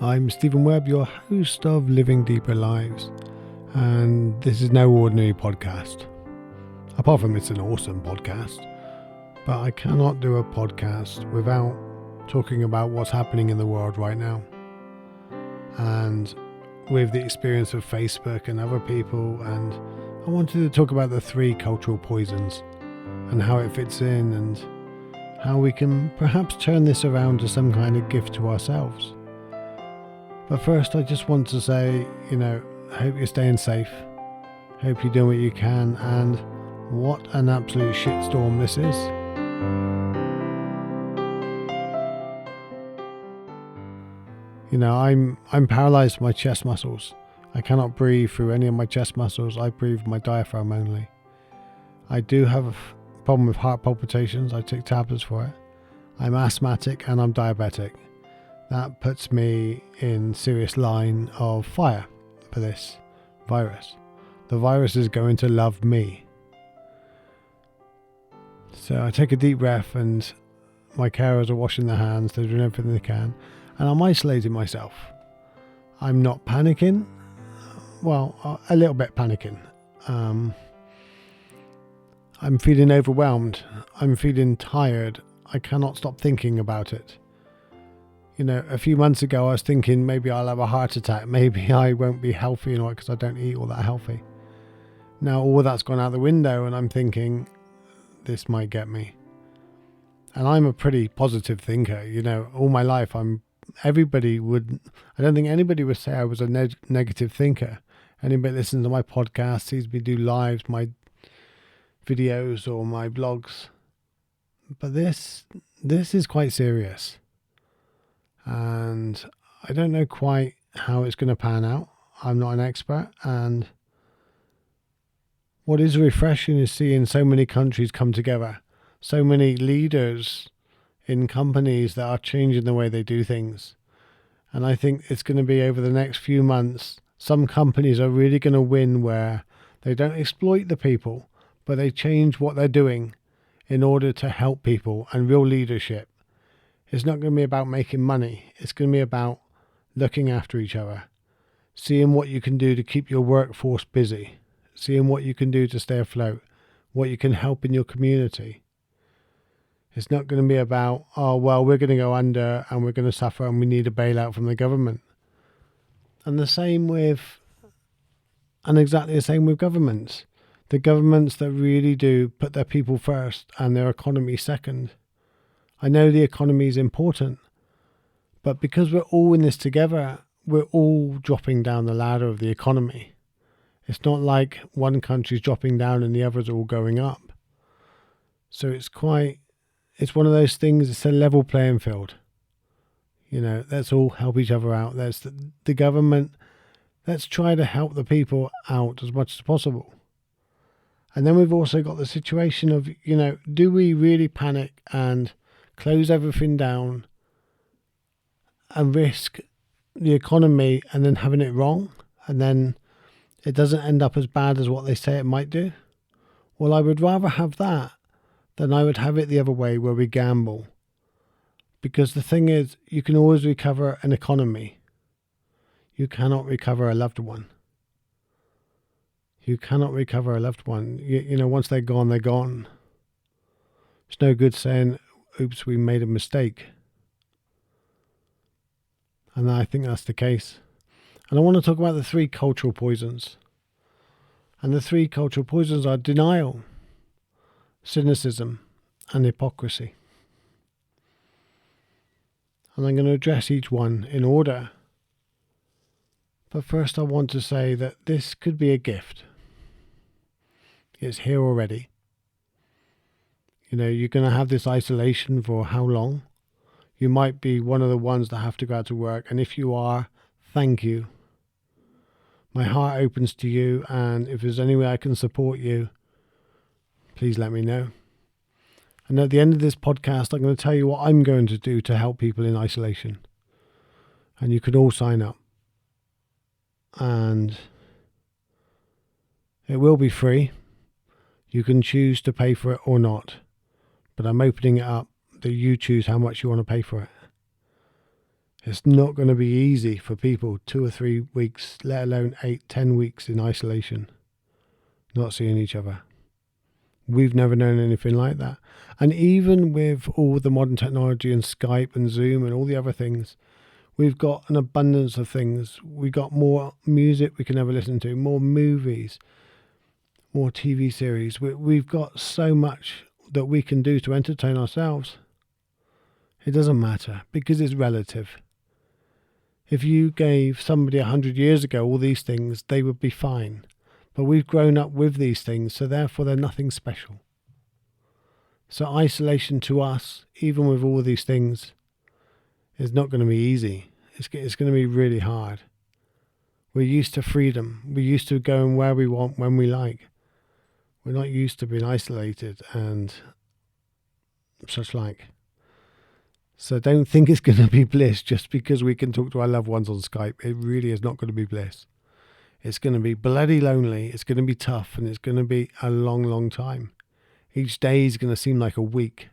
I'm Steven Webb, your host of Living Deeper Lives, and this is no ordinary podcast. Apart from it's an awesome podcast, but I cannot do a podcast without talking about what's happening in the world right now. And with the experience of Facebook and other people, and I wanted to talk about the 3 cultural poisons and how it fits in and how we can perhaps turn this around to some kind of gift to ourselves. But first, I just want to say, I hope you're staying safe. Hope you're doing what you can, and what an absolute shitstorm this is. I'm paralysed by my chest muscles. I cannot breathe through any of my chest muscles. I breathe with my diaphragm only. I do have a problem with heart palpitations. I take tablets for it. I'm asthmatic and I'm diabetic. That puts me in serious line of fire for this virus. The virus is going to love me. So I take a deep breath, and my carers are washing their hands. They're doing everything they can. And I'm isolating myself. I'm not panicking. Well, a little bit panicking. I'm feeling overwhelmed. I'm feeling tired. I cannot stop thinking about it. A few months ago I was thinking maybe I'll have a heart attack. Maybe I won't be healthy because I don't eat all that healthy. Now all that's gone out the window, and I'm thinking this might get me. And I'm a pretty positive thinker. All my life I don't think anybody would say I was a negative thinker. Anybody listens to my podcast, sees me do lives, my videos or my blogs. But this is quite serious. And I don't know quite how it's going to pan out. I'm not an expert. And what is refreshing is seeing so many countries come together. So many leaders in companies that are changing the way they do things. And I think it's going to be over the next few months, some companies are really going to win where they don't exploit the people, but they change what they're doing in order to help people and real leadership. It's not going to be about making money. It's going to be about looking after each other, seeing what you can do to keep your workforce busy, seeing what you can do to stay afloat, what you can help in your community. It's not going to be about, we're going to go under and we're going to suffer and we need a bailout from the government. And exactly the same with governments. The governments that really do put their people first and their economy second. I know the economy is important, but because we're all in this together, we're all dropping down the ladder of the economy. It's not like one country's dropping down and the others are all going up. So it's one of those things, it's a level playing field. Let's all help each other out. There's the government. Let's try to help the people out as much as possible. And then we've also got the situation of, do we really panic and close everything down and risk the economy and then having it wrong, and then it doesn't end up as bad as what they say it might do? Well, I would rather have that than I would have it the other way where we gamble. Because the thing is, you can always recover an economy. You cannot recover a loved one. You cannot recover a loved one. Once they're gone, they're gone. It's no good saying, oops, we made a mistake. And I think that's the case. And I want to talk about the 3 cultural poisons. And the 3 cultural poisons are denial, cynicism, and hypocrisy. And I'm going to address each one in order. But first I want to say that this could be a gift. It's here already. You're going to have this isolation for how long? You might be one of the ones that have to go out to work. And if you are, thank you. My heart opens to you. And if there's any way I can support you, please let me know. And at the end of this podcast, I'm going to tell you what I'm going to do to help people in isolation. And you can all sign up. And it will be free. You can choose to pay for it or not. But I'm opening it up that you choose how much you want to pay for it. It's not going to be easy for people 2 or 3 weeks, let alone 8, 10 weeks in isolation, not seeing each other. We've never known anything like that. And even with all the modern technology and Skype and Zoom and all the other things, we've got an abundance of things. We've got more music we can ever listen to, more movies, more TV series. We've got so much that we can do to entertain ourselves. It doesn't matter because it's relative. If you gave somebody 100 years ago all these things, they would be fine. But we've grown up with these things, so therefore they're nothing special. So isolation to us, even with all these things, is not going to be easy. It's going to be really hard. We're used to freedom. We're used to going where we want, when we like. We're not used to being isolated and such like. So don't think it's going to be bliss just because we can talk to our loved ones on Skype. It really is not going to be bliss. It's going to be bloody lonely. It's going to be tough, and it's going to be a long, long time. Each day is going to seem like a week.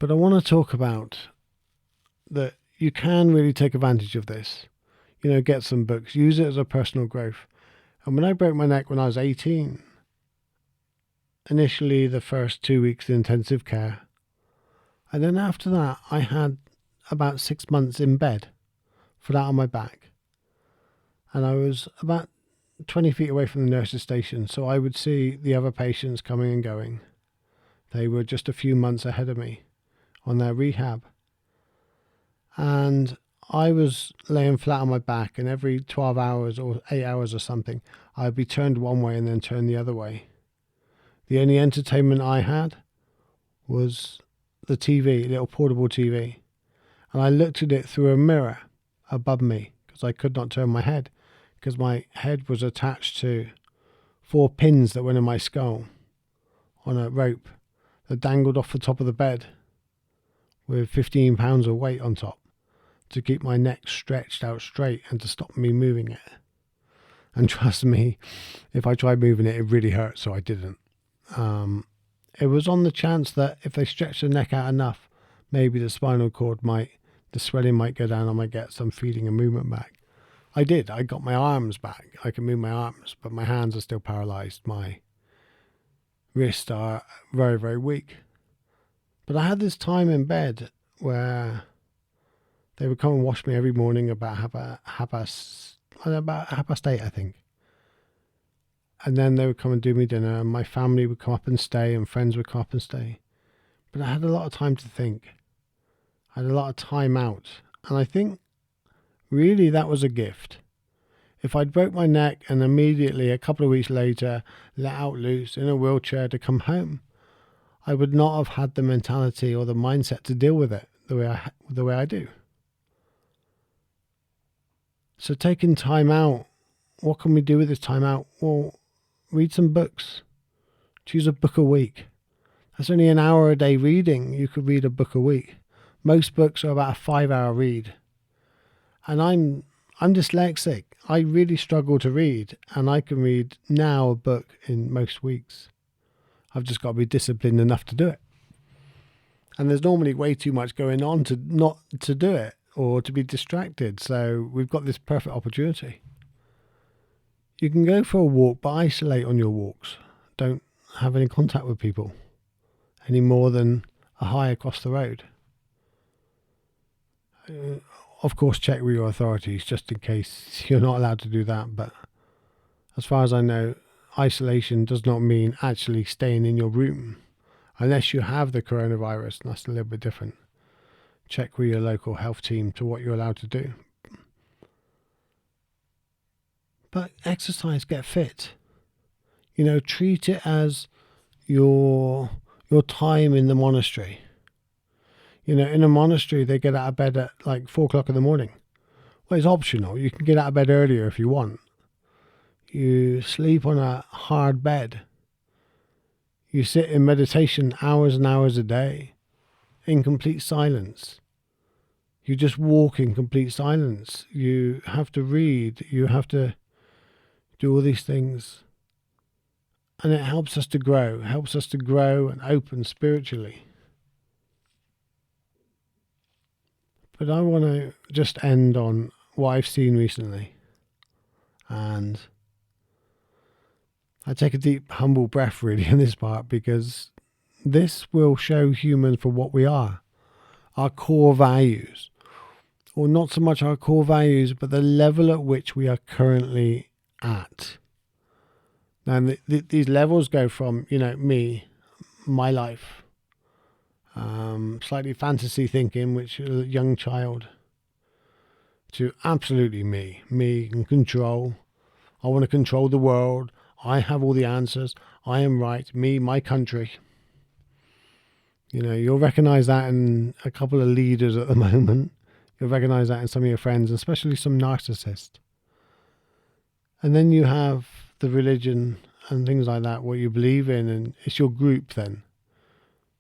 But I want to talk about that you can really take advantage of this. Get some books, use it as a personal growth. And when I broke my neck when I was 18, initially the first 2 weeks in intensive care, and then after that I had about 6 months in bed, flat on my back. And I was about 20 feet away from the nurse's station, so I would see the other patients coming and going. They were just a few months ahead of me on their rehab. And I was laying flat on my back, and every 12 hours or 8 hours or something, I'd be turned one way and then turned the other way. The only entertainment I had was the TV, little portable TV. And I looked at it through a mirror above me because I could not turn my head, because my head was attached to 4 pins that went in my skull on a rope that dangled off the top of the bed with 15 pounds of weight on top to keep my neck stretched out straight and to stop me moving it. And trust me, if I tried moving it, it really hurt, so I didn't. It was on the chance that if they stretched the neck out enough, maybe the spinal cord the swelling might go down, I might get some feeling and movement back. I did. I got my arms back. I can move my arms, but my hands are still paralyzed. My wrists are very, very weak. But I had this time in bed where they would come and wash me every morning about half past 8, I think. And then they would come and do me dinner, and my family would come up and stay, and friends would come up and stay. But I had a lot of time to think. I had a lot of time out. And I think really that was a gift. If I'd broke my neck and immediately a couple of weeks later let out loose in a wheelchair to come home, I would not have had the mentality or the mindset to deal with it the way I do. So taking time out, what can we do with this time out? Well, read some books. Choose a book a week. That's only an hour a day reading. You could read a book a week. Most books are about a 5-hour read. And I'm dyslexic. I really struggle to read, and I can read now a book in most weeks. I've just got to be disciplined enough to do it. And there's normally way too much going on to not to do it or to be distracted. So we've got this perfect opportunity. You can go for a walk, but isolate on your walks. Don't have any contact with people any more than a hi across the road. Of course, check with your authorities just in case you're not allowed to do that. But as far as I know, isolation does not mean actually staying in your room. Unless you have the coronavirus, and that's a little bit different. Check with your local health team to what you're allowed to do. But exercise, get fit. Treat it as your time in the monastery. In a monastery, they get out of bed at like 4 o'clock in the morning. Well, it's optional. You can get out of bed earlier if you want. You sleep on a hard bed. You sit in meditation hours and hours a day in complete silence. You just walk in complete silence. You have to read. You have to do all these things. And it helps us to grow and open spiritually. But I want to just end on what I've seen recently. And I take a deep, humble breath really in this part, because this will show humans for what we are. Our core values. Or not so much our core values, but the level at which we are currently at. And these levels go from, me, my life, slightly fantasy thinking, which is a young child, to absolutely me in control. I want to control the world. I have all the answers. I am right. Me, my country. You'll recognize that in a couple of leaders at the moment. You'll recognize that in some of your friends, especially some narcissists. And then you have the religion and things like that, what you believe in, and it's your group then.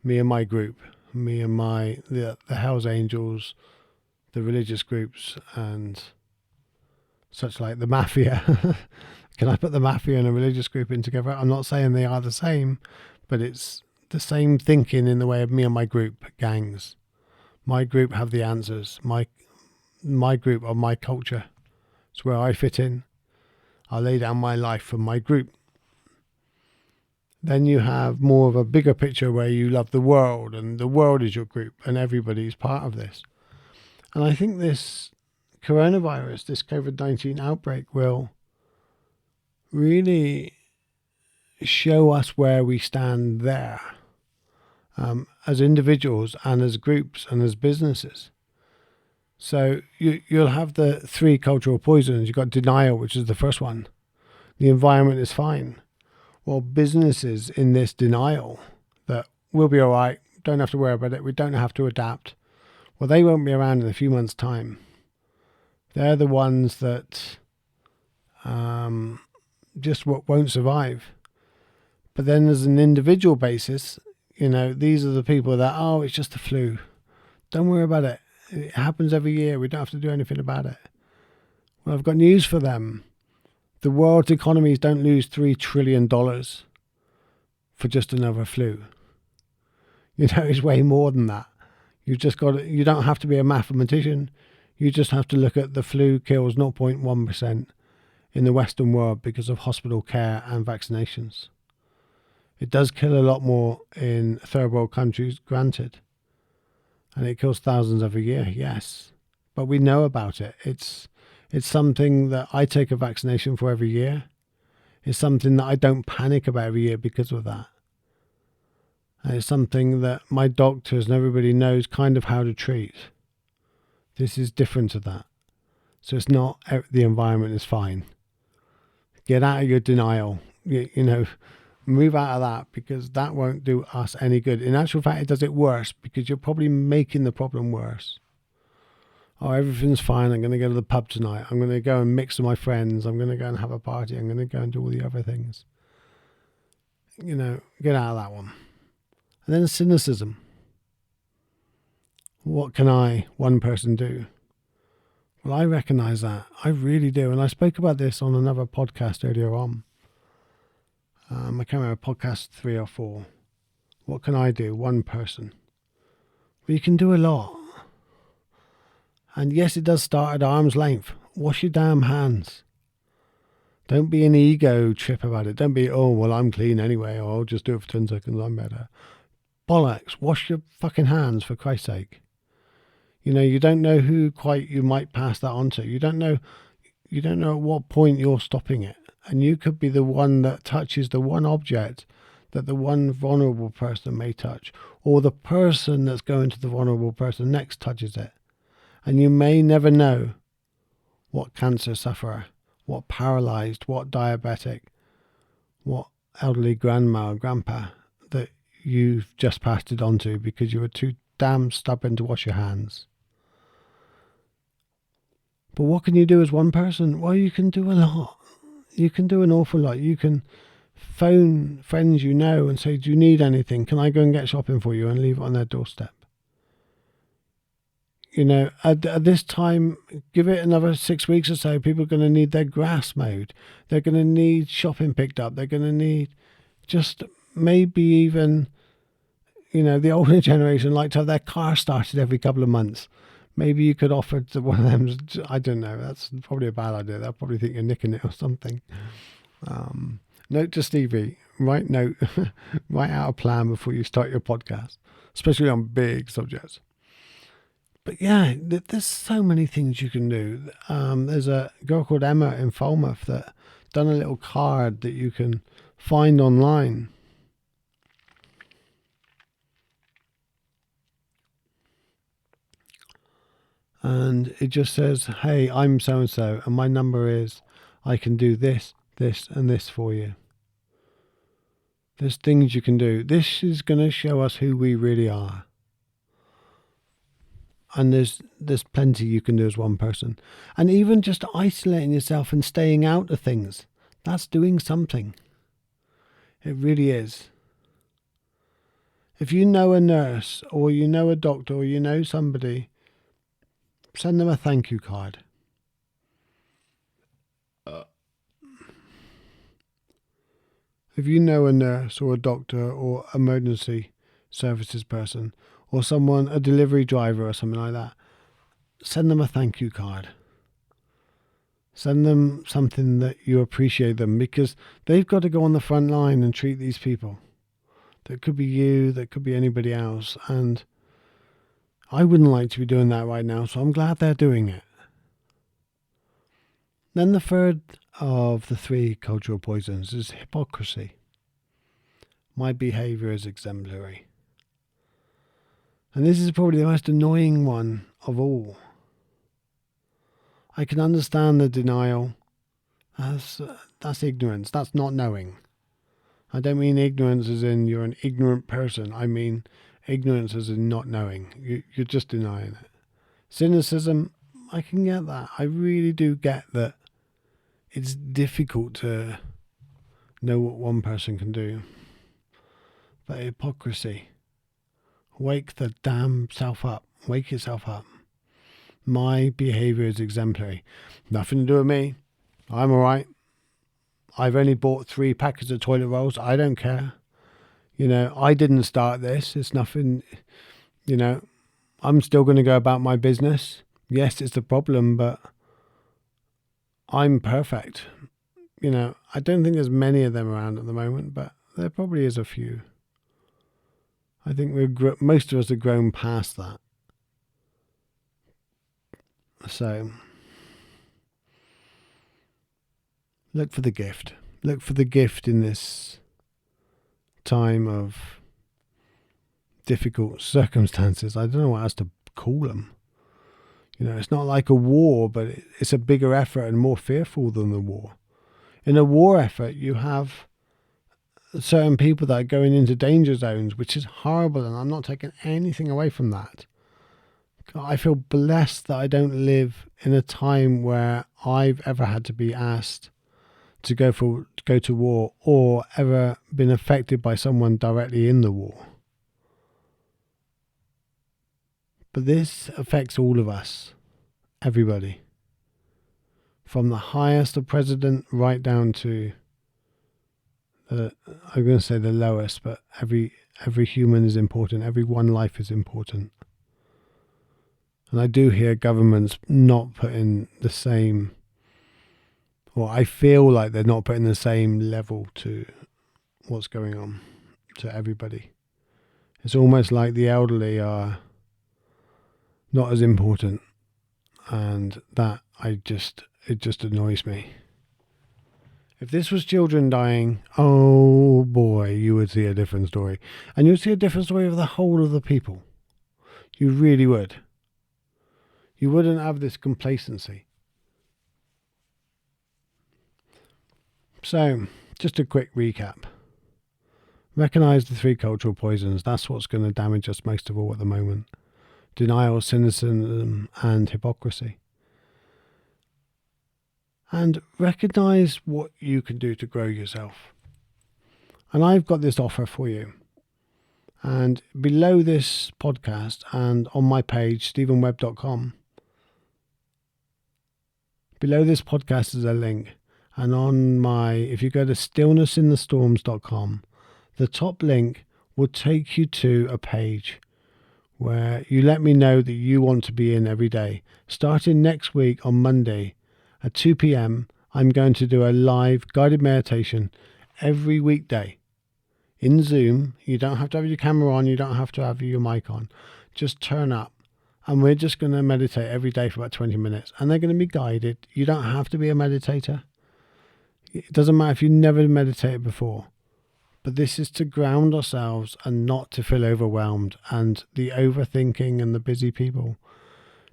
Me and my group. Me and the Hells Angels, the religious groups, and such like the mafia. Can I put the mafia and a religious group in together? I'm not saying they are the same, but it's the same thinking in the way of me and my group, gangs. My group have the answers. My group or my culture. It's where I fit in. I lay down my life for my group. Then you have more of a bigger picture where you love the world, and the world is your group, and everybody's part of this. And I think this coronavirus, this COVID-19 outbreak, will really show us where we stand there, as individuals and as groups and as businesses. So you'll have the 3 cultural poisons. You've got denial, which is the first one. The environment is fine. Well, businesses in this denial that we'll be all right, don't have to worry about it, we don't have to adapt. Well, they won't be around in a few months' time. They're the ones that just won't survive. But then as an individual basis, these are the people that, it's just the flu. Don't worry about it. It happens every year. We don't have to do anything about it. Well, I've got news for them. The world's economies don't lose $3 trillion for just another flu. It's way more than that. You don't have to be a mathematician. You just have to look at the flu kills 0.1% in the Western world because of hospital care and vaccinations. It does kill a lot more in third world countries, granted. And it kills thousands every year, yes. But we know about it. It's something that I take a vaccination for every year. It's something that I don't panic about every year because of that. And it's something that my doctors and everybody knows kind of how to treat. This is different to that. So it's not the environment is fine. Get out of your denial. Move out of that, because that won't do us any good. In actual fact, it does it worse, because you're probably making the problem worse. Oh, everything's fine. I'm going to go to the pub tonight. I'm going to go and mix with my friends. I'm going to go and have a party. I'm going to go and do all the other things. Get out of that one. And then cynicism. What can one person do? Well, I recognize that. I really do. And I spoke about this on another podcast earlier on. I can't remember, podcast 3 or 4. What can I do? One person. Well, you can do a lot. And yes, it does start at arm's length. Wash your damn hands. Don't be an ego trip about it. Don't be, I'm clean anyway, or I'll just do it for 10 seconds, I'm better. Bollocks. Wash your fucking hands, for Christ's sake. You don't know who quite you might pass that on to. You don't know at what point you're stopping it. And you could be the one that touches the one object that the one vulnerable person may touch, or the person that's going to the vulnerable person next touches it. And you may never know what cancer sufferer, what paralysed, what diabetic, what elderly grandma or grandpa that you've just passed it on to because you were too damn stubborn to wash your hands. But what can you do as one person? Well, you can do a lot. You can do an awful lot. You can phone friends and say, do you need anything? Can I go and get shopping for you, and leave it on their doorstep? At this time, give it another 6 weeks or so, people are going to need their grass mowed. They're going to need shopping picked up. They're going to need just maybe even, the older generation like to have their car started every couple of months. Maybe you could offer to one of them. I don't know. That's probably a bad idea. They'll probably think you're nicking it or something. Note to Stevie: write out a plan before you start your podcast, especially on big subjects. But yeah, there's so many things you can do. There's a girl called Emma in Falmouth that done a little card that you can find online. And it just says, hey, I'm so-and-so, and my number is, I can do this, this, and this for you. There's things you can do. This is going to show us who we really are. And there's plenty you can do as one person. And even just isolating yourself and staying out of things, that's doing something. It really is. If you know a nurse, or you know a doctor, or you know somebody, send them a thank you card. If you know a nurse or a doctor or emergency services person or someone, a delivery driver or something like that, send them a thank you card. Send them something that you appreciate them, because they've got to go on the front line and treat these people. That could be you, that could be anybody else. And I wouldn't like to be doing that right now, so I'm glad they're doing it. Then the third of the 3 cultural poisons is hypocrisy. My behaviour is exemplary. And this is probably the most annoying one of all. I can understand the denial. That's ignorance. That's not knowing. I don't mean ignorance as in you're an ignorant person. I mean ignorance as in not knowing. You're just denying it. Cynicism, I can get that. I really do get that. It's difficult to know what one person can do. But hypocrisy. Wake the damn self up. Wake yourself up. My behaviour is exemplary. Nothing to do with me. I'm alright. I've only bought 3 packets of toilet rolls. I don't care. I didn't start this. It's nothing, I'm still going to go about my business. Yes, it's a problem, but I'm perfect. I don't think there's many of them around at the moment, but there probably is a few. I think most of us have grown past that. So, look for the gift. Look for the gift in this time of difficult circumstances. I don't know what else to call them. It's not like a war, but it's a bigger effort and more fearful than the war. In a war effort, you have certain people that are going into danger zones, which is horrible, and I'm not taking anything away from that. I feel blessed that I don't live in a time where I've ever had to be asked to go to war, or ever been affected by someone directly in the war. But this affects all of us, everybody, from the highest of president right down to I'm going to say the lowest, but every human is important. Every one life is important. And I do hear governments not putting the same, or I feel like they're not putting the same level to what's going on to everybody. It's almost like the elderly are not as important, and that it just annoys me. If this was children dying, oh boy, you would see a different story. And you'd see a different story of the whole of the people. You really would. You wouldn't have this complacency. So, just a quick recap. Recognise the 3 cultural poisons. That's what's going to damage us most of all at the moment. Denial, cynicism, and hypocrisy. And recognise what you can do to grow yourself. And I've got this offer for you. And below this podcast and on my page, stevenwebb.com, below this podcast is a link. And if you go to stillnessinthestorms.com, the top link will take you to a page where you let me know that you want to be in every day. Starting next week on Monday at 2 p.m, I'm going to do a live guided meditation every weekday in Zoom. You don't have to have your camera on, you don't have to have your mic on. Just turn up and we're just going to meditate every day for about 20 minutes, and they're going to be guided. You don't have to be a meditator. It doesn't matter if you never meditated before. But this is to ground ourselves and not to feel overwhelmed and the overthinking and the busy people.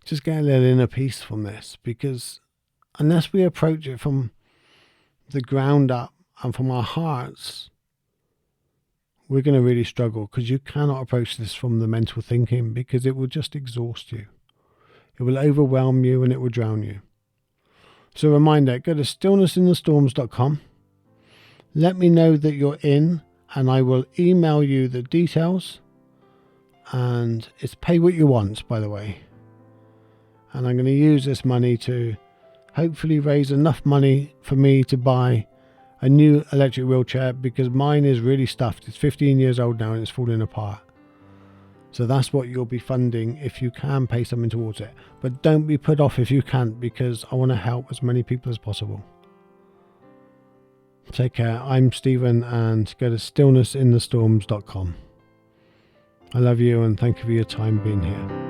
Just get a little inner peace from this, because unless we approach it from the ground up and from our hearts, we're going to really struggle, because you cannot approach this from the mental thinking, because it will just exhaust you. It will overwhelm you and it will drown you. So reminder, go to stillnessinthestorms.com. Let me know that you're in, and I will email you the details. And it's pay what you want, by the way. And I'm going to use this money to hopefully raise enough money for me to buy a new electric wheelchair, because mine is really stuffed. It's 15 years old now and it's falling apart. So that's what you'll be funding if you can pay something towards it. But don't be put off if you can't, because I want to help as many people as possible. Take care. I'm Steven, and go to stillnessinthestorms.com. I love you and thank you for your time being here.